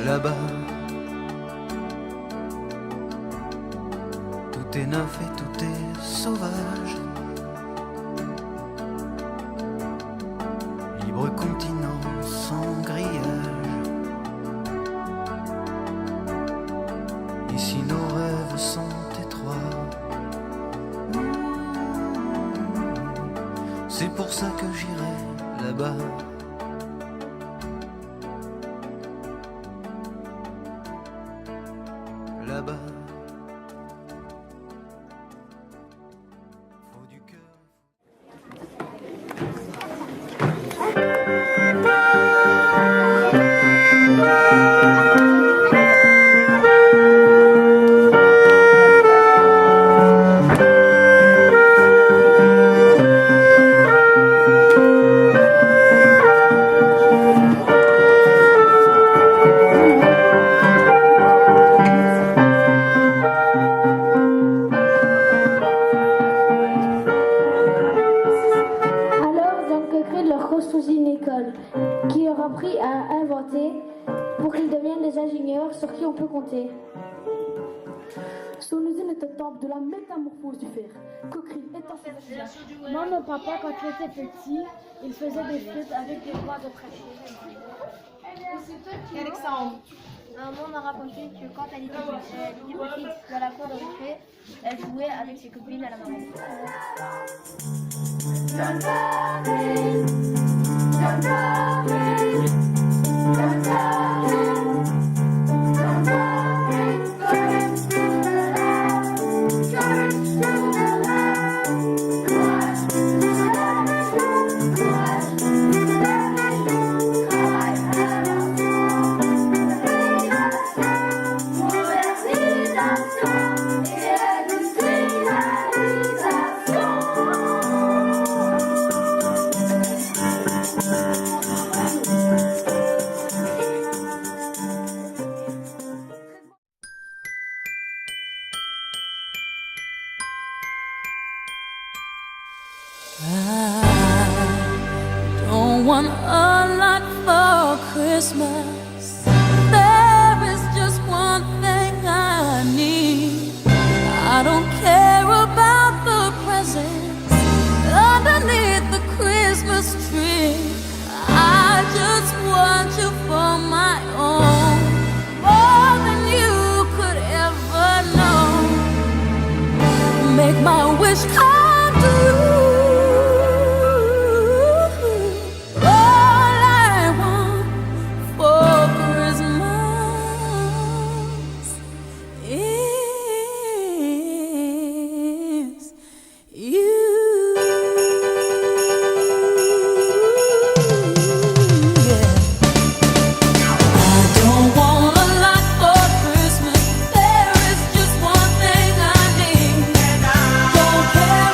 là-bas, tout est neuf et tout est sauvage. Libre continent sans grillage. Ici nos rêves sont étroits. C'est pour ça que j'irai là-bas. Là-bas. Faut du cœur. Qui leur a appris à inventer pour qu'ils deviennent des ingénieurs sur qui on peut compter. Son usine est un temple de la métamorphose du fer. Coquerine est en fait. Moi, mon papa, quand il était petit, il faisait des flûtes avec des doigts de prêcher. Et Alexandre. Maman m'a raconté que quand elle était petite, dans la cour de récré, elle jouait avec ses copines à la marée. I don't want a lot for Christmas. There is just one thing I need. I don't care about the presents underneath the Christmas tree. I just want you for my own, more than you could ever know. Make my wish come true. Care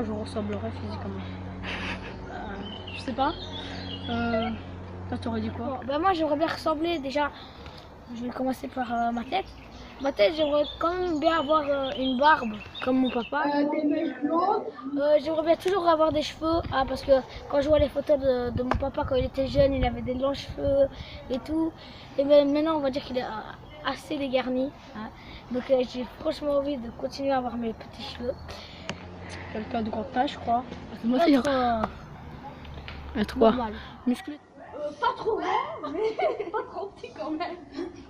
quoi je ressemblerais physiquement? Je sais pas. Toi, t'aurais dit quoi? Bon, bah moi j'aimerais bien ressembler déjà. Je vais commencer par ma tête. Ma tête, j'aimerais quand même bien avoir une barbe comme mon papa. J'aimerais bien toujours avoir des cheveux, parce que quand je vois les photos de mon papa quand il était jeune, il avait des longs cheveux et tout. Et ben, maintenant, on va dire qu'il est assez dégarni. Hein. Donc j'ai franchement envie de continuer à avoir mes petits cheveux. Quelqu'un de grande taille, je crois. Moi, Être normal. Musclé. Pas trop grand, mais pas trop petit quand même.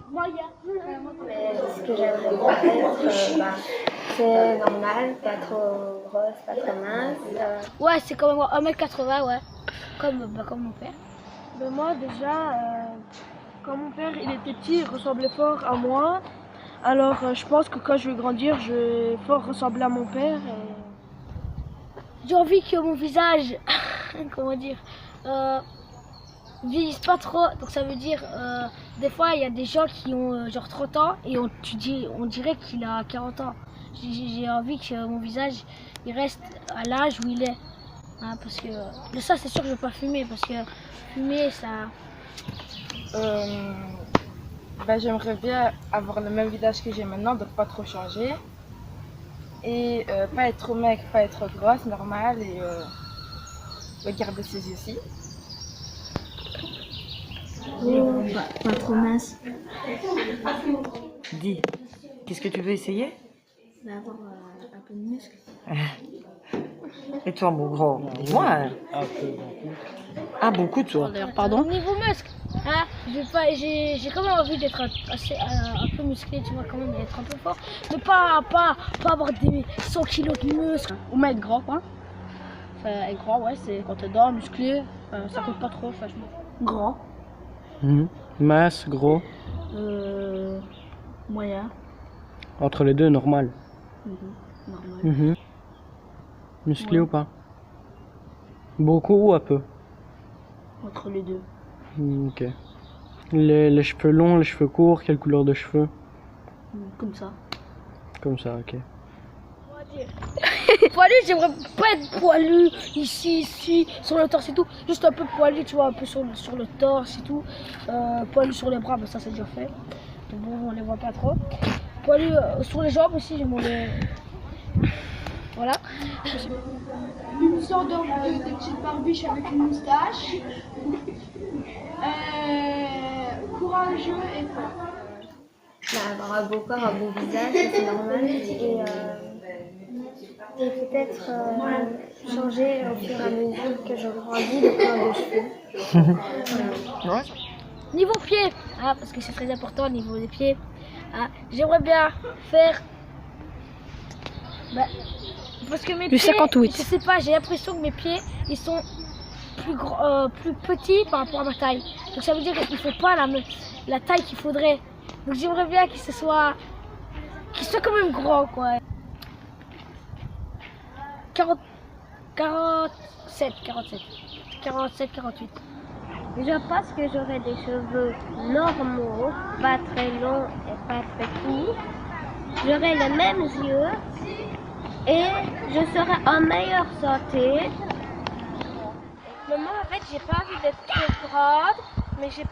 Moyen. Ce que j'aimerais bien être, c'est normal, pas trop grosse, pas trop mince. Ouais, c'est comme 1m80, ouais. Comme mon père. Ben moi déjà, quand mon père il était petit, il ressemblait fort à moi. Alors je pense que quand je vais grandir, je vais fort ressembler à mon père. J'ai envie que mon visage, comment dire, vieillisse pas trop. Donc ça veut dire, des fois il y a des gens qui ont genre 30 ans et on dirait qu'il a 40 ans. J'ai envie que mon visage il reste à l'âge où il est. Hein, parce que de ça c'est sûr que je vais pas fumer parce que fumer ça... J'aimerais bien avoir le même visage que j'ai maintenant, donc pas trop changer. Et pas être trop maigre, pas être grosse, normal, et garder ses yeux aussi. Pas trop mince. Dis, qu'est-ce que tu veux essayer? Avoir un peu de muscle. Et toi, mon grand, dis-moi. Ah, beaucoup, toi. D'ailleurs, pardon. Niveau muscle, hein, j'ai quand même envie d'être un peu musclé, tu vois, quand même, d'être un peu fort. Mais pas avoir des 100 kilos de muscles. Ou même être grand, quoi. Être grand, ouais, c'est quand t'es dedans, musclé, ça coûte pas trop, franchement. Grand. Masse, gros. Moyen. Entre les deux, normal. Normal. Musclé ou pas? Beaucoup ou un peu? Entre les deux. Ok. Les cheveux longs, les cheveux courts, quelle couleur de cheveux? Comme ça. Comme ça, ok. Poilu, j'aimerais pas être poilu ici, sur le torse et tout. Juste un peu poilu, tu vois, un peu sur le torse et tout. Poilu sur les bras, mais ça c'est déjà fait. Donc bon, on les voit pas trop. Poilu sur les jambes aussi, j'aimerais... Voilà. Une sorte de petite barbiche avec une moustache. Courageux et fort. Avoir un beau corps, un beau visage, c'est normal. Et peut-être changer au fur et à mesure que je grandis de couleur de cheveux. Ouais. Niveau pied, parce que c'est très important au niveau des pieds. J'aimerais bien faire... parce que mes pieds, 58. je sais pas, j'ai l'impression que mes pieds, ils sont plus petits par rapport à ma taille. Donc ça veut dire qu'il ne faut pas la taille qu'il faudrait. Donc j'aimerais bien qu'il soit quand même grand, quoi. 47, 48. Je pense que j'aurai des cheveux normaux, pas très longs et pas très courts. J'aurai les mêmes yeux et je serai en meilleure santé. Mais moi en fait j'ai pas envie d'être trop grande, mais j'ai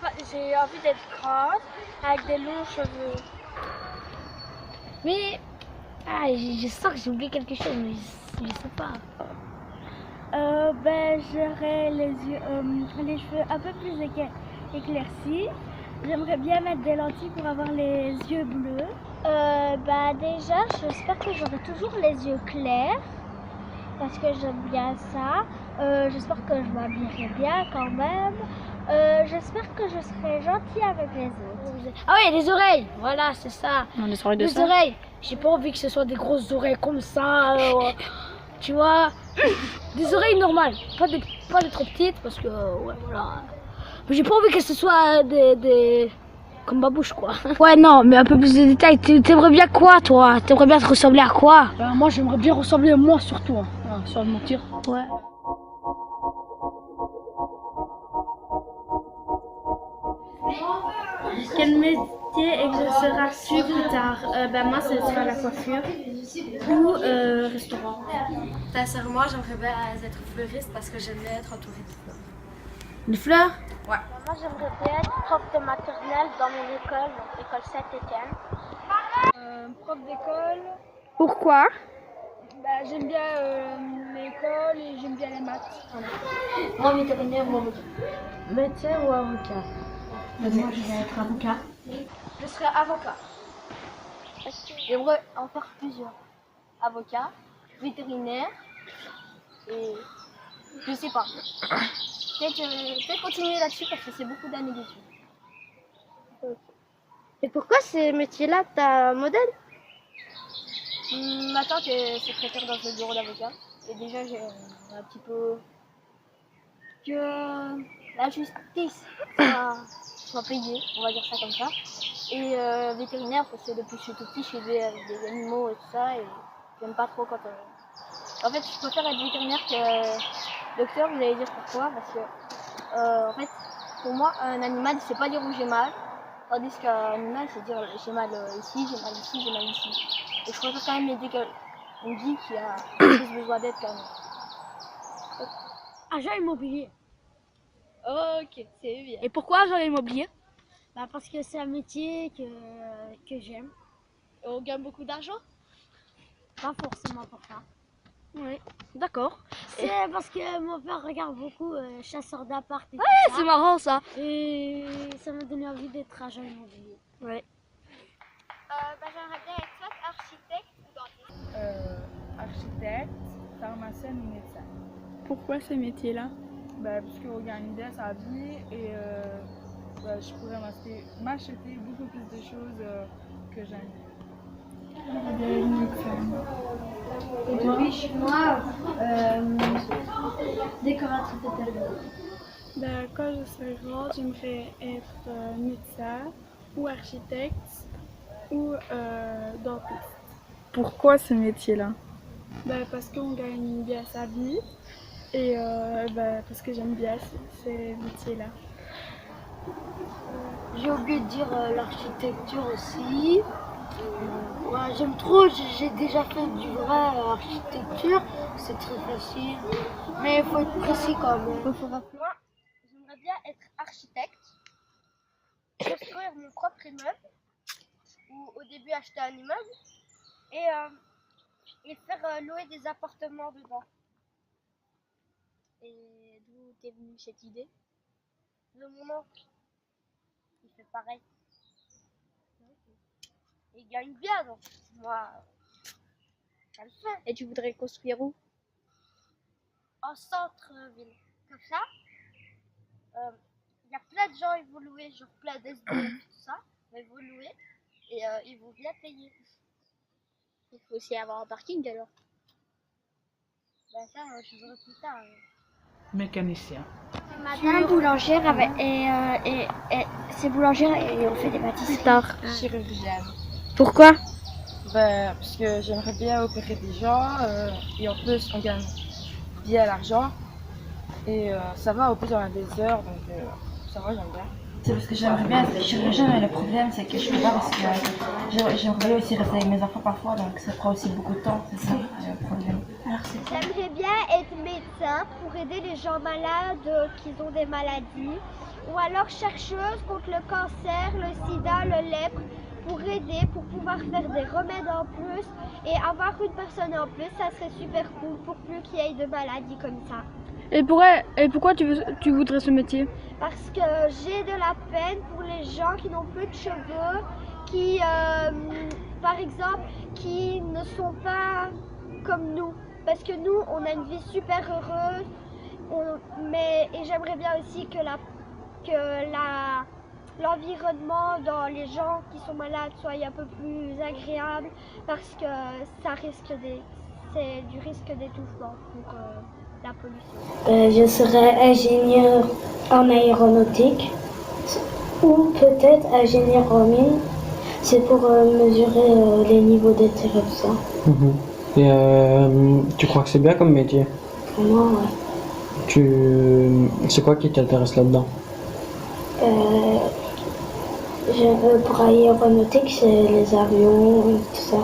envie d'être grande avec des longs cheveux. Mais je sens que j'ai oublié quelque chose, mais je sais pas. J'aurais les cheveux un peu plus éclaircis. J'aimerais bien mettre des lentilles pour avoir les yeux bleus. Déjà, j'espère que j'aurai toujours les yeux clairs parce que j'aime bien ça. J'espère que je m'habillerai bien quand même. J'espère que je serai gentille avec les autres. Ah oui, les oreilles, voilà, c'est ça. Les oreilles de les ça. oreilles. J'ai pas envie que ce soit des grosses oreilles comme ça. Tu vois, des oreilles normales, pas des trop petites parce que ouais voilà. Mais j'ai pas envie que ce soit des comme ma bouche quoi. Ouais non, mais un peu plus de détails. T'aimerais bien quoi toi? T'aimerais bien te ressembler à quoi? Moi j'aimerais bien ressembler à moi surtout, sans mentir. Ouais. et que je serai su plus tard, moi, ce sera la coiffure ou restaurant. Sincèrement, j'aimerais bien être fleuriste parce que j'aime bien être entourée de fleurs. Une fleur? Moi, j'aimerais bien être prof de maternelle dans mon école, donc l'école Saint-Étienne. Prof d'école. Pourquoi? J'aime bien l'école et j'aime bien les maths. Moi, vétérinaire ou avocat. Médecin ou avocat? Moi, je vais être avocat. Je serai avocat. J'aimerais en faire plusieurs. Avocat, vétérinaire et je sais pas. Peut-être continuer là-dessus parce que c'est beaucoup d'années d'études. Et pourquoi ces métiers-là, t'as un modèle? Ma tante est secrétaire dans le bureau d'avocat et déjà j'ai un petit peu que la justice soit payée, on va dire ça comme ça. Et vétérinaire parce que depuis que je suis tout petit, je suis élevé avec des animaux et tout ça et j'aime pas trop quand... En fait, je préfère être vétérinaire que docteur, vous allez dire pourquoi, parce que en fait, pour moi, un animal, il sait pas dire où j'ai mal, tandis qu'un animal, il sait dire j'ai mal ici, j'ai mal ici, j'ai mal ici. Et je préfère quand même aider une vie qui a plus besoin d'aide quand même. Agent immobilier. Ok, c'est bien. Et pourquoi agent immobilier? Parce que c'est un métier que j'aime. On gagne beaucoup d'argent? Pas forcément pour ça. Oui, d'accord. C'est parce que mon père regarde beaucoup chasseurs d'appart et tout ça. C'est marrant ça. Et ça m'a donné envie d'être agent immobilier. Ouais. J'aimerais bien être soit architecte ou dentiste. Architecte, pharmacienne ou médecin. Pourquoi ces métiers-là? Parce qu'on gagne bien sa vie et je pourrais m'acheter beaucoup plus de choses que j'aime. Moi, décoratrice d'intérieur. Quand je serai grande, j'aimerais être médecin ou architecte ou dentiste. Pourquoi ce métier-là? Parce qu'on gagne bien sa vie et parce que j'aime bien ces métiers-là. J'ai oublié de dire l'architecture aussi. J'aime trop, j'ai déjà fait du vrai architecture, c'est très facile, mais il faut être précis quand même. Moi, j'aimerais bien être architecte, construire mon propre immeuble, ou au début acheter un immeuble, et faire louer des appartements dedans. Et d'où t'es venue cette idée? De mon oncle. Il fait pareil. Il gagne bien, donc moi, ça le fait. Et tu voudrais construire où? En centre-ville. Comme ça, il y a plein de gens, ils vont louer, genre plein d'SDF, tout ça, mais ils vont louer et ils vont bien payer. Il faut aussi avoir un parking alors. Ça, je verrai plus tard. Mécanicien. Madame boulangère et c'est boulangère et on fait des pâtisseries. Chirurgienne. Pourquoi? Parce que j'aimerais bien opérer des gens et en plus on gagne bien l'argent et ça va, au plus on a des heures donc ça va, j'aime bien. C'est parce que j'aimerais bien être chirurgien, mais le problème c'est que je peux pas parce que j'aimerais bien aussi rester avec mes enfants parfois, donc ça prend aussi beaucoup de temps, c'est ça le problème. J'aimerais bien être médecin pour aider les gens malades qui ont des maladies, ou alors chercheuse contre le cancer, le sida, le lèpre, pour aider, pour pouvoir faire des remèdes en plus et avoir une personne en plus, ça serait super cool pour plus qu'il y ait de maladies comme ça. Et pourquoi tu voudrais ce métier? Parce que j'ai de la peine pour les gens qui n'ont plus de cheveux, qui, par exemple, qui ne sont pas comme nous. Parce que nous, on a une vie super heureuse, et j'aimerais bien aussi que l'environnement dans les gens qui sont malades soit un peu plus agréable, parce que c'est du risque d'étouffement pour la pollution. Je serais ingénieur en aéronautique ou peut-être ingénieur en mine. C'est pour mesurer les niveaux de terre et tout ça. Et tu crois que c'est bien comme métier? Pour moi, ouais. C'est quoi qui t'intéresse là-dedans? Pour aéronautique, c'est les avions et tout ça.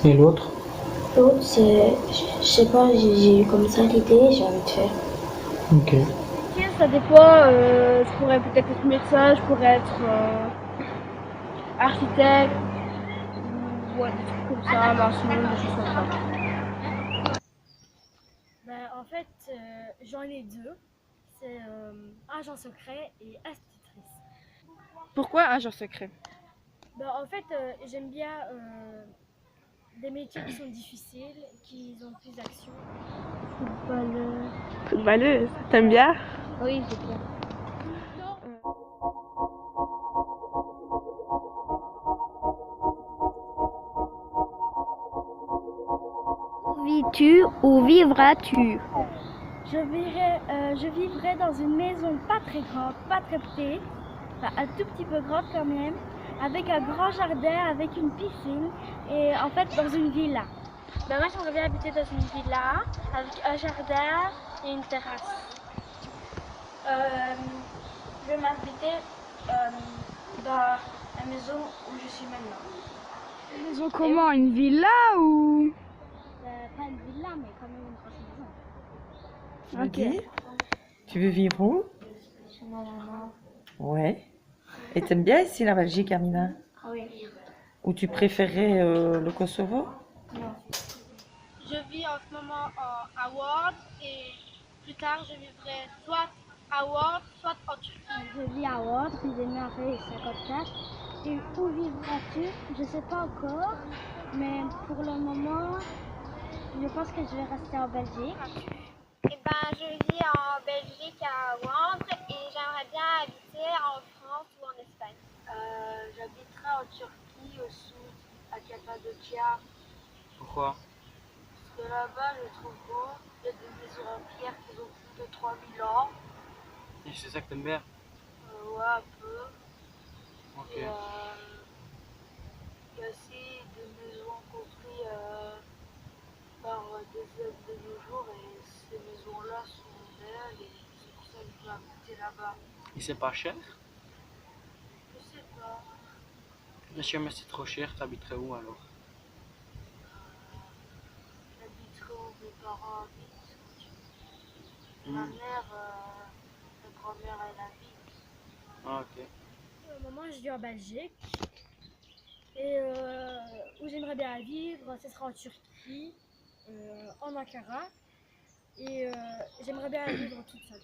Et l'autre? L'autre, c'est, je sais pas, j'ai eu comme ça l'idée, j'ai envie de faire. Ok. Ça dépend, je pourrais peut-être être médecin, je pourrais être architecte, ou ouais, des trucs comme ça, maçon, des choses comme ça. En fait, j'en ai deux. C'est agent secret et institutrice. Pourquoi agent secret? En fait, j'aime bien des métiers qui sont difficiles, qui ont plus d'action. Footballeuse, t'aimes bien? Oui, c'est bien. Vis-tu ou vivras-tu? Je vivrai dans une maison pas très grande, pas très petite, enfin, un tout petit peu grande quand même, avec un grand jardin, avec une piscine et en fait dans une villa. Moi j'aimerais bien habiter dans une villa avec un jardin et une terrasse. Je vais m'habiter dans la maison où je suis maintenant. Une maison comment? Une villa ou? Pas une villa mais quand même une grosse maison. Tu veux dire? Tu veux vivre où? Chez ma maman. Ouais. Et t'aimes bien ici la Belgique, Amina? Oui. Ou tu préférais le Kosovo? Non. Je vis en ce moment à Ward et plus tard je vivrai soit à Ward, soit en Turquie. Je vis à Ward, rue des Merveilles 54. Et où vivras-tu? Je sais pas encore, mais pour le moment, je pense que je vais rester en Belgique. Je vis en Belgique à Wandre et j'aimerais bien habiter en France ou en Espagne. J'habiterai en Turquie au sud, à Cappadocia. Pourquoi? Parce que là-bas, je trouve beau. Il y a des maisons en pierre qui ont plus de 3000 ans. Et c'est ça que t'aimes bien? Ouais, un peu. Ok. Et, il y a aussi des maisons construites par des hommes de nos jours et ces maisons-là sont belles et c'est pour ça que je veux habiter là-bas. Et c'est pas cher? Je sais pas. Mais si jamais c'est trop cher, t'habiterais où alors? J'habiterai où mes parents habitent. Ma mère, ma grand-mère, elle habite. Ah, ok. Au moment, je vis en Belgique. Et où j'aimerais bien vivre, ce sera en Turquie, en Ankara. Et j'aimerais bien vivre toute seule.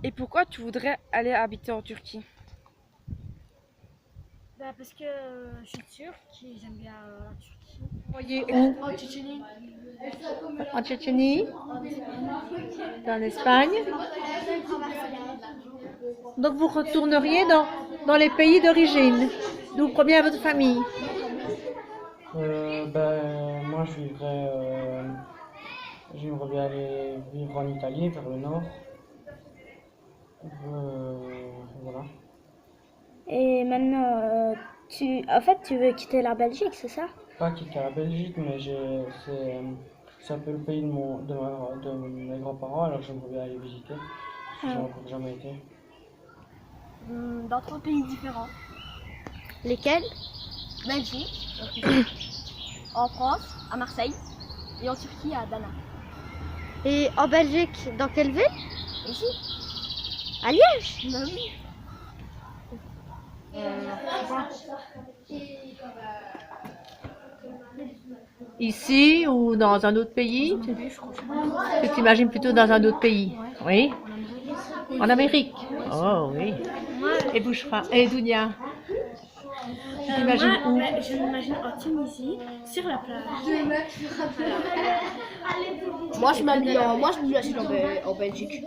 Et pourquoi tu voudrais aller habiter en Turquie? Parce que je suis turque et j'aime bien la Turquie. Voyez où? En Tchétchénie. En Tchétchénie? En Espagne? Donc vous retourneriez dans les pays d'origine, d'où provient votre famille? Moi j'aimerais bien aller vivre en Italie, vers le nord. Voilà. Et maintenant, tu veux quitter la Belgique, c'est ça? Pas quitter la Belgique, mais c'est un peu le pays de mes grands-parents, alors j'aimerais bien aller visiter. Parce que j'ai encore jamais été. Dans 3 pays différents. Lesquels? Belgique, en France, à Marseille, et en Turquie, à Adana. Et en Belgique, dans quelle ville? Ici? À Liège? Bah oui. Ici ou dans un autre pays? Tu t'imagines plutôt dans un autre pays? Oui? En Amérique? Oh oui. Et Bouchra? Et Dounia? Tu t'imagines où? Je m'imagine en Tunisie, sur la plage. Moi je m'imagine en Belgique.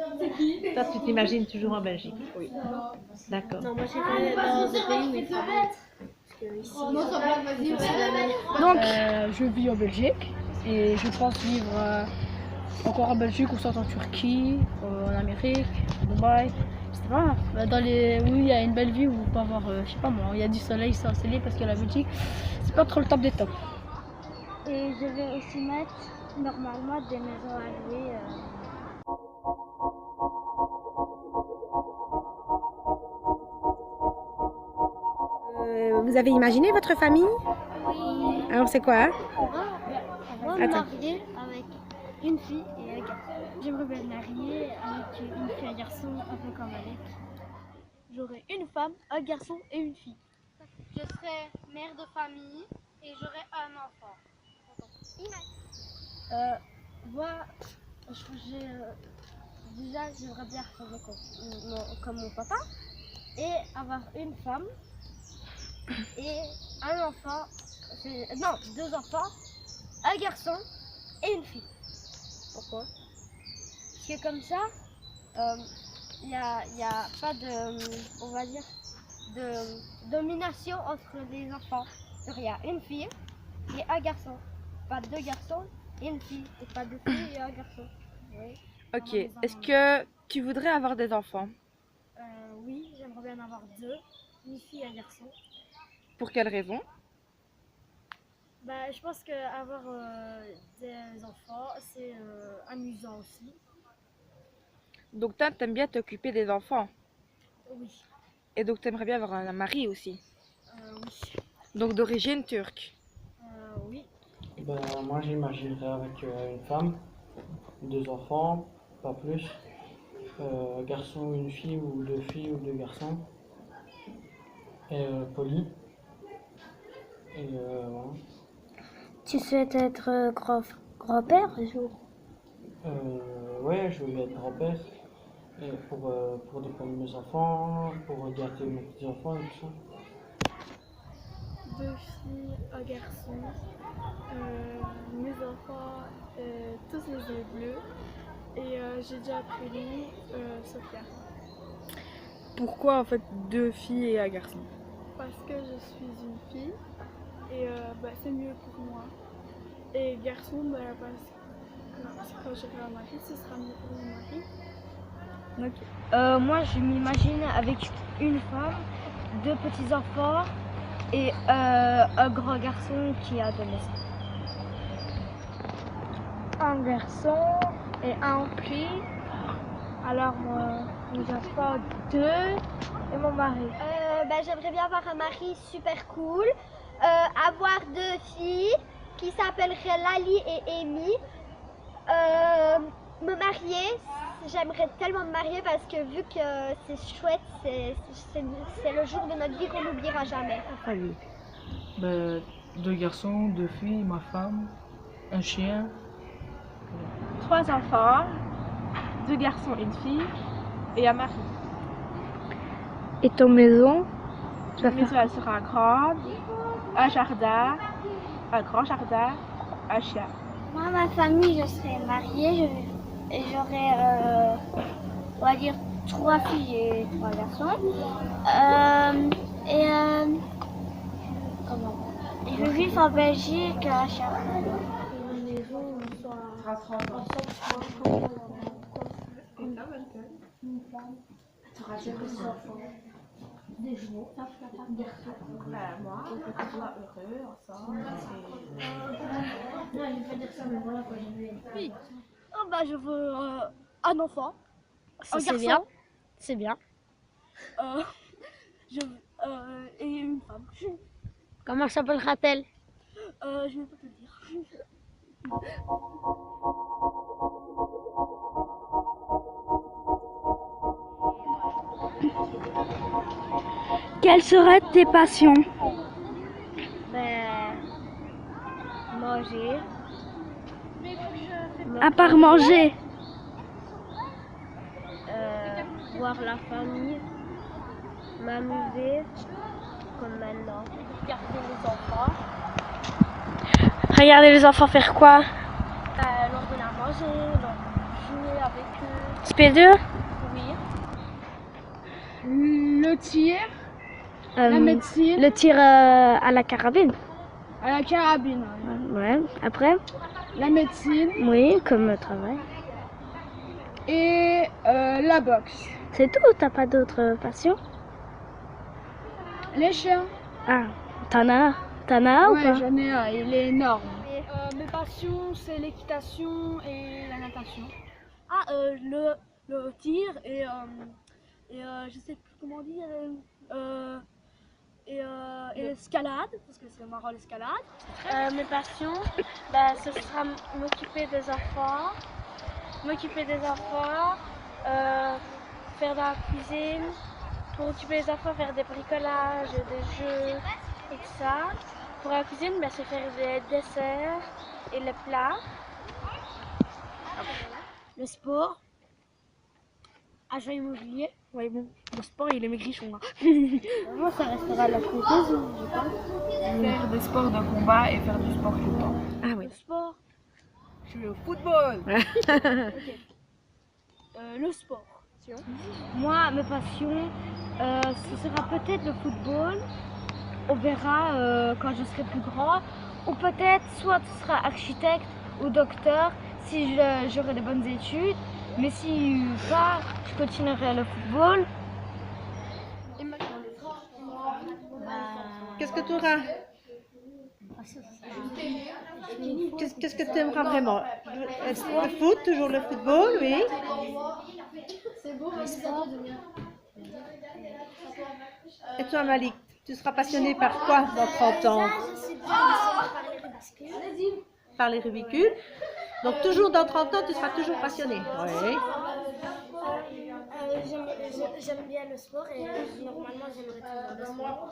Toi, tu t'imagines toujours en Belgique? Oui. D'accord. Non, moi j'irais dans un pays où il fait Donc je vis en Belgique et je pense vivre encore en Belgique ou soit en Turquie, en Amérique, à Dubaï. Je sais pas, où il y a une belle vie où on peut avoir, je sais pas moi, il y a du soleil, c'est ensoleillé parce que la Belgique, c'est pas trop le top des tops. Et je vais aussi mettre normalement des maisons à louer. Vous avez imaginé votre famille? Oui. Alors c'est quoi? Moi, me Attends. marier avec une fille et un garçon. J'aimerais bien me marier avec une fille et un garçon, un peu comme Alec. J'aurais une femme, un garçon et une fille. Je serai mère de famille et j'aurai un enfant. Moi, déjà, j'aimerais bien faire comme mon papa et avoir une femme et un enfant. Non, 2 enfants, un garçon et une fille. Pourquoi? Parce que comme ça, il n'y a pas de, on va dire, de domination entre les enfants. Il y a une fille et un garçon. Pas 2 garçons et une fille. Et pas 2 filles et un garçon. Oui. Ok, est-ce que tu voudrais avoir des enfants? Oui, j'aimerais bien en avoir 2, une fille et un garçon. Pour quelle raison? Bah, je pense qu'avoir des enfants, c'est amusant aussi. Donc toi, t'aimes bien t'occuper des enfants. Oui. Et donc t'aimerais bien avoir un mari aussi. Oui. Donc d'origine turque. Oui. Ben, moi j'imaginerais avec une femme, 2 enfants, pas plus. Un garçon ou une fille, ou 2 filles ou 2 garçons. Et poli. Et voilà. Tu souhaites être grand-père un jour? Ouais, je veux bien être grand-père. Et pour dépanner mes enfants, pour gâter mes petits-enfants et tout ça. 2 filles, un garçon. Mes enfants, tous les yeux bleus. Et j'ai déjà appris le nom, Sophia. Pourquoi en fait 2 filles et un garçon? Parce que je suis une fille et c'est mieux pour moi. Et garçon, parce que quand j'aurai un mari, ce sera mieux pour mon mari. Moi, je m'imagine avec une femme, 2 petits-enfants et un grand garçon qui a 2 maisons. Un garçon et un fille. Alors, mes enfants 2 et mon mari. J'aimerais bien avoir un mari super cool, avoir 2 filles qui s'appelleraient Lali et Amy. Me marier, j'aimerais tellement me marier parce que vu que c'est chouette, c'est le jour de notre vie qu'on n'oubliera jamais. Allez. 2 garçons, 2 filles, ma femme, un chien. 3 enfants, 2 garçons, une fille et un mari. Et ton maison? La maison elle sera grande, un jardin, un grand jardin, un chien. Moi, ma famille, je serais mariée et j'aurais, on va dire, 3 filles et 3 garçons. Et je vis en Belgique à Charles. Des jours, moi, on soit heureux ensemble. Non, je vais pas dire ça, mais voilà quoi, je vais. Oui. Je veux un enfant. Ça, un c'est garçon. bien. C'est bien. Et une femme. Comment s'appellera-t-elle? Je vais pas te le dire. Quelles seraient tes passions? Manger. À part manger. Voir la famille. M'amuser. Comme maintenant. Regarder les enfants. Regardez les enfants faire quoi? Leur donner à manger, leur jouer avec eux. Spé2? Oui. Le tir, la médecine. Le tir à la carabine. À la carabine. Ouais. Après? La médecine. Oui, comme travail. Et la boxe. C'est tout? T'as pas d'autres passions? Les chiens. Ah, t'en as ou Ouais, pas? j'en ai un, il est énorme. Mes passions, c'est l'équitation et la natation. Le tir et je sais plus comment dire. et l'escalade, parce que c'est marrant l'escalade. Mes passions, ce sera m'occuper des enfants, faire de la cuisine, pour occuper les enfants, faire des bricolages, des jeux et tout ça. Pour la cuisine, c'est faire des desserts et les plats. Le sport, agent immobilier. Ouais, bon, le sport, il est maigrichon. Moi, ça restera la prothèse, je pense. Faire des sports de combat et faire du sport tout le temps. Ah oui. Le sport. Je vais au football. Le sport. Moi, mes passions, ce sera peut-être le football. On verra quand je serai plus grand. Ou peut-être soit ce sera architecte ou docteur si j'aurai des bonnes études. Mais si pas, je continuerai le football. Qu'est-ce que tu auras? Qu'est-ce que tu aimeras vraiment? Le foot, toujours le football, oui. Et toi, Malik, tu seras passionné par quoi dans 30 ans? Par les rubicules. Donc toujours dans 30 ans, tu seras toujours passionné. Oui. J'aime bien le sport et normalement j'aimerais toujours le sport.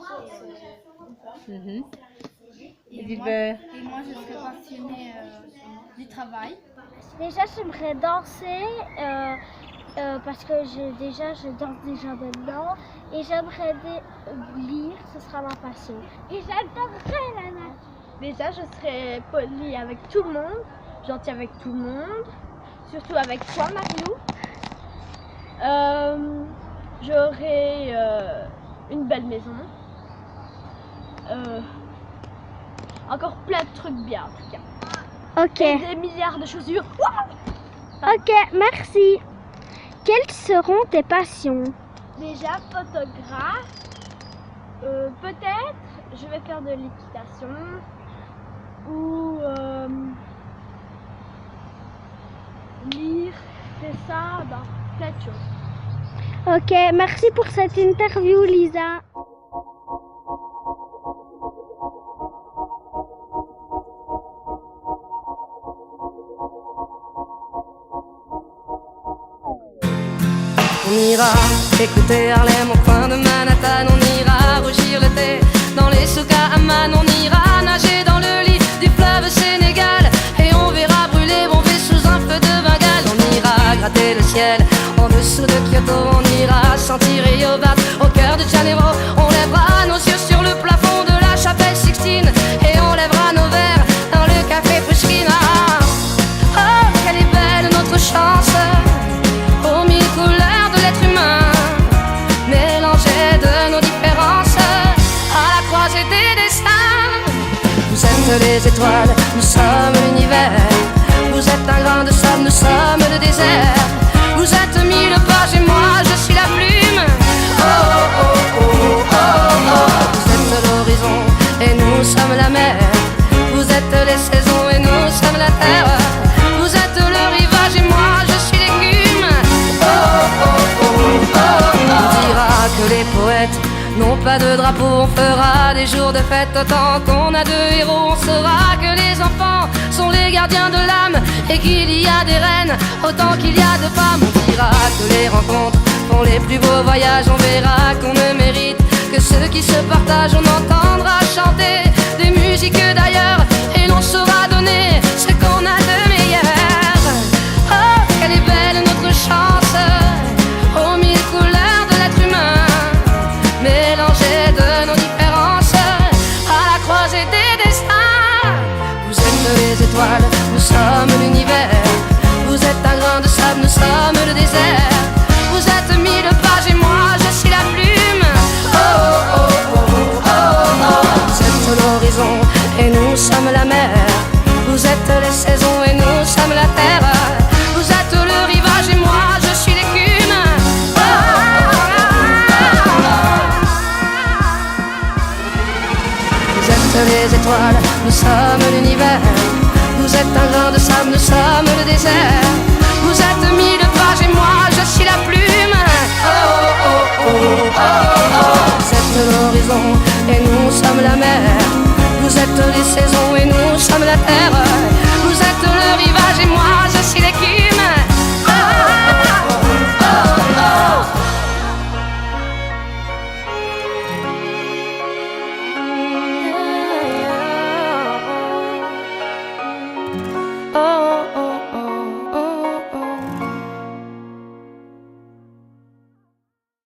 Et Dilbert? Et moi, je serais passionnée du travail. Déjà, j'aimerais danser parce que je danse déjà maintenant. Et j'aimerais lire, ce sera ma passion. Et j'adorerais la nature. Déjà, je serais polie avec tout le monde, gentille avec tout le monde, surtout avec toi, Marilou. J'aurais une belle maison. Encore plein de trucs bien, en tout cas. Ok. Et des milliards de chaussures. Ok, merci. Quelles seront tes passions? Déjà, photographe. Peut-être, je vais faire de l'équitation. Ou lire, c'est ça, plein de choses. Ok, merci pour cette interview, Lisa. On ira écouter Harlem au coin de Manhattan. On ira rougir le thé dans les souks à Amman. On ira nager dans le lit du fleuve Sénégal. Et on verra brûler Bombay sous un feu de Bengale. On ira gratter le ciel en dessous de Kyoto. On ira sentir Rio Bat au cœur de Janeiro. On lèvera nos yeux sur le plafond de la chapelle Sixtine. Et on lèvera nos verres dans le café Pushkin. Oh, quelle est belle notre chance, aux mille couleurs de l'être humain, mélangées de nos différences, à la croisée des destins. Vous êtes les étoiles, nous sommes l'univers. Vous êtes un grain de sable, nous sommes le désert. Vous êtes mille pages et moi je suis la plume. Oh oh oh oh oh oh. Vous êtes l'horizon et nous sommes la mer. Vous êtes les saisons et nous sommes la terre. Vous êtes le rivage et moi je suis l'écume. Oh oh oh oh oh. On dira que les poètes n'ont pas de drapeau. On fera des jours de fête autant qu'on a de héros. On saura que les enfants sont les gardiens de l'âme et qu'il y a des reines autant qu'il y a de femmes. On dira que les rencontres font les plus beaux voyages. On verra qu'on ne mérite que ceux qui se partagent. On entendra chanter des musiques d'ailleurs et l'on saura donner ce qu'on a de meilleur. Oh, quelle est belle notre chance, aux mille couleurs de l'être humain, mélangées de nos différences, à la croisée des destins. Vous êtes les étoiles, nous sommes l'univers. Vous êtes un grain de sable, nous sommes le désert. Vous êtes mille pages et moi je suis la plume. Oh oh oh oh oh oh. Vous êtes l'horizon et nous sommes la mer. Vous êtes les saisons et nous sommes la terre. Vous êtes le rivage et moi je suis l'écume. Oh oh oh oh oh. Vous êtes les étoiles, nous sommes l'univers. Vous êtes un grain de sable, nous sommes le désert. Vous êtes mille pages et moi je suis la pluie.